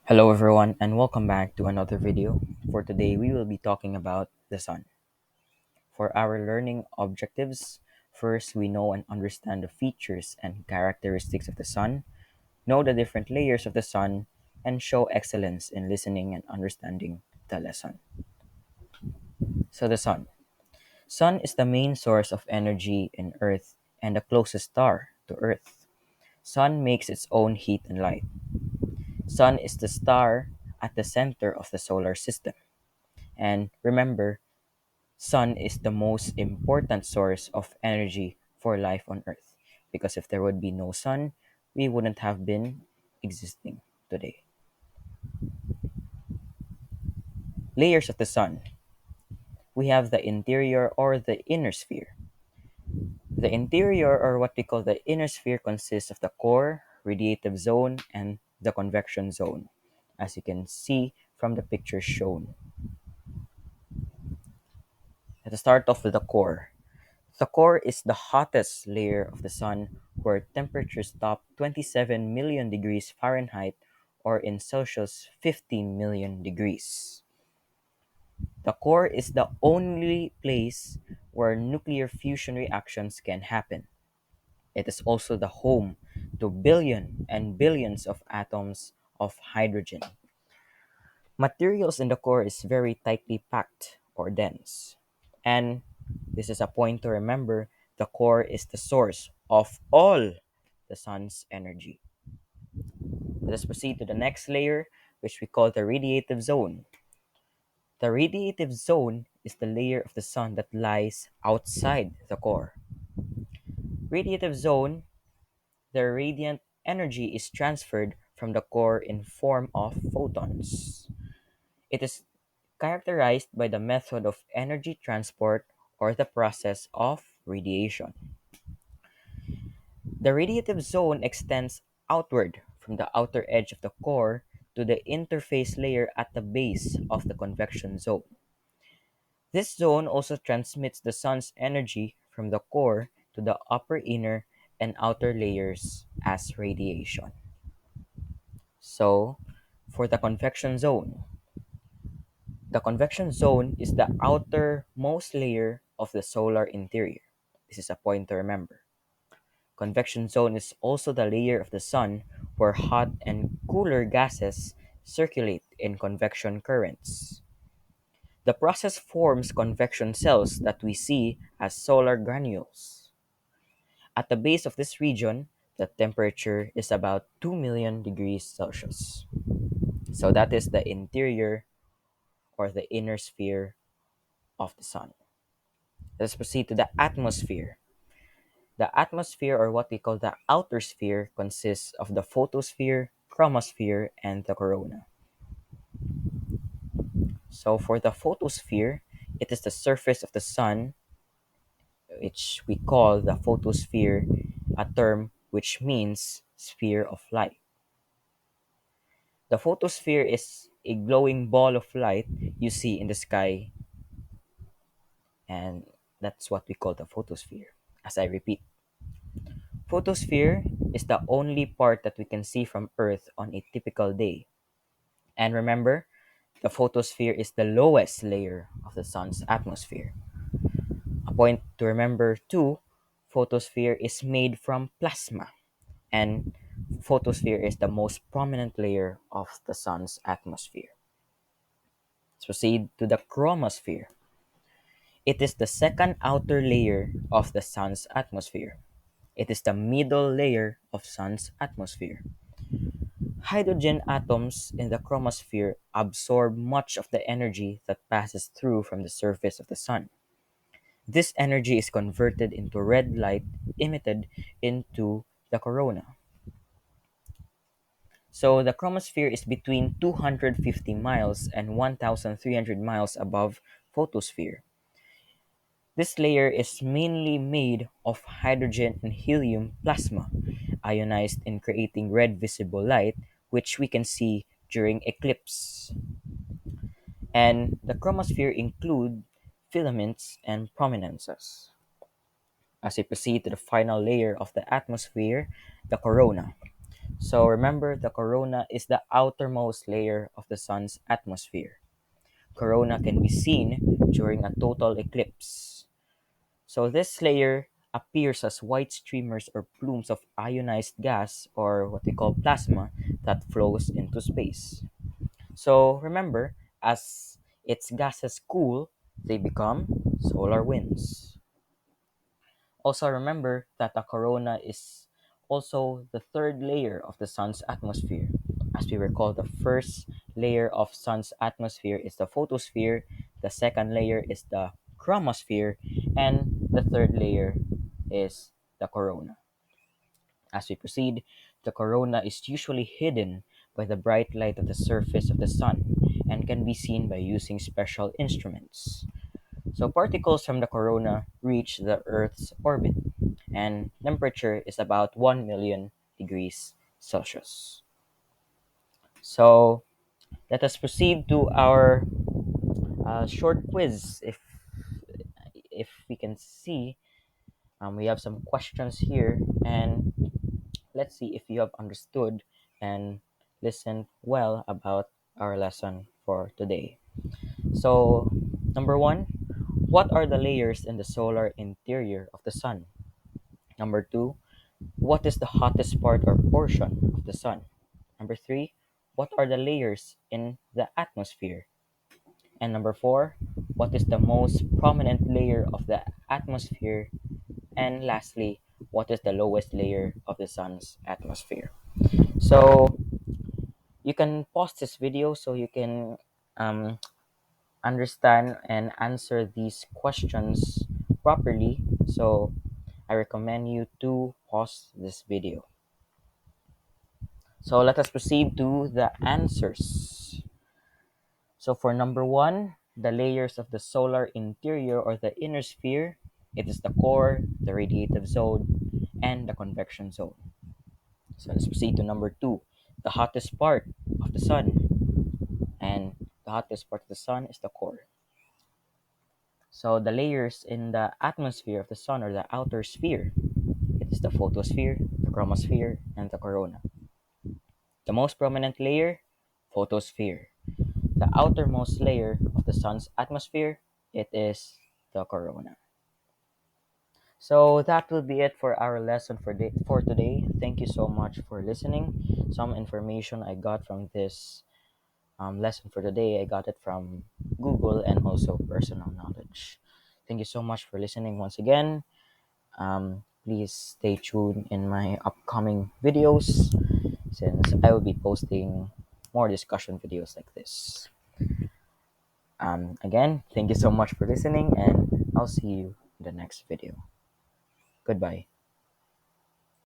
Hello everyone and welcome back to another video. For today we will be talking about the sun. For our learning objectives, first we know and understand the features and characteristics of the sun, know the different layers of the sun, and show excellence in listening and understanding the lesson. So the sun. Sun is the main source of energy in Earth and the closest star to Earth. Sun makes its own heat and light. Sun is the star at the center of the solar system. And remember, sun is the most important source of energy for life on Earth. Because if there would be no sun, we wouldn't have been existing today. Layers of the sun. We have the interior or the inner sphere. The interior or what we call the inner sphere consists of the core, radiative zone, and the convection zone, as you can see from the picture shown. Let's start off with the core. The core is the hottest layer of the sun where temperatures top 27 million degrees Fahrenheit or in Celsius 15 million degrees. The core is the only place where nuclear fusion reactions can happen. It is also the home to billions and billions of atoms of hydrogen. Materials in the core is very tightly packed or dense. And this is a point to remember, the core is the source of all the sun's energy. Let us proceed to the next layer, which we call the radiative zone. The radiative zone is the layer of the sun that lies outside the core. Radiative zone, the radiant energy is transferred from the core in form of photons. It is characterized by the method of energy transport or the process of radiation. The radiative zone extends outward from the outer edge of the core to the interface layer at the base of the convection zone. This zone also transmits the sun's energy from the core to the upper inner and outer layers as radiation. So, for the convection zone, the convection zone is the outermost layer of the solar interior. This is a point to remember. Convection zone is also the layer of the sun where hot and cooler gases circulate in convection currents. The process forms convection cells that we see as solar granules. At the base of this region, the temperature is about 2 million degrees Celsius. So that is the interior or the inner sphere of the sun. Let's proceed to the atmosphere. The atmosphere, or what we call the outer sphere, consists of the photosphere, chromosphere, and the corona. So, for the photosphere, it is the surface of the sun, which we call the photosphere, a term which means sphere of light. The photosphere is a glowing ball of light you see in the sky, and that's what we call the photosphere. As I repeat, photosphere is the only part that we can see from Earth on a typical day. And remember, the photosphere is the lowest layer of the sun's atmosphere. A point to remember too, photosphere is made from plasma, and photosphere is the most prominent layer of the sun's atmosphere. Let's proceed to the chromosphere. It is the second outer layer of the sun's atmosphere. It is the middle layer of sun's atmosphere. Hydrogen atoms in the chromosphere absorb much of the energy that passes through from the surface of the sun. This energy is converted into red light emitted into the corona. So the chromosphere is between 250 miles and 1,300 miles above photosphere. This layer is mainly made of hydrogen and helium plasma, ionized in creating red visible light, which we can see during eclipse. And the chromosphere include filaments and prominences. As we proceed to the final layer of the atmosphere, the corona. So remember, the corona is the outermost layer of the sun's atmosphere. Corona can be seen during a total eclipse. So this layer appears as white streamers or plumes of ionized gas, or what we call plasma, that flows into space. So remember, as its gases cool, they become solar winds. Also remember that a corona is also the third layer of the sun's atmosphere. As we recall, the first layer of sun's atmosphere is the photosphere, the second layer is the chromosphere, and the third layer is the corona. As we proceed, the corona is usually hidden by the bright light of the surface of the sun and can be seen by using special instruments. So particles from the corona reach the Earth's orbit, and temperature is about 1 million degrees Celsius. So let us proceed to our short quiz. If we can see, we have some questions here, and let's see if you have understood and listened well about our lesson for today. So, number one, what are the layers in the solar interior of the sun? Number two, what is the hottest part or portion of the sun? Number three, what are the layers in the atmosphere? And number four, what is the most prominent layer of the atmosphere? And lastly, what is the lowest layer of the sun's atmosphere? So you can pause this video so you can um, understand and answer these questions properly. So I recommend you to pause this video. So let us proceed to the answers. So for number one, the layers of the solar interior or the inner sphere, it is the core, the radiative zone, and the convection zone. So let's proceed to number two, the hottest part of the sun. And the hottest part of the sun is the core. So the layers in the atmosphere of the sun or the outer sphere, it is the photosphere, the chromosphere, and the corona. The most prominent layer, photosphere. The outermost layer of the sun's atmosphere, it is the corona. So that will be it for our lesson for today. Thank you so much for listening. Some information I got from this lesson for today, I got it from Google and also personal knowledge. Thank you so much for listening once again. Please stay tuned in my upcoming videos since I will be posting more discussion videos like this. Again, thank you so much for listening, and I'll see you in the next video. Goodbye.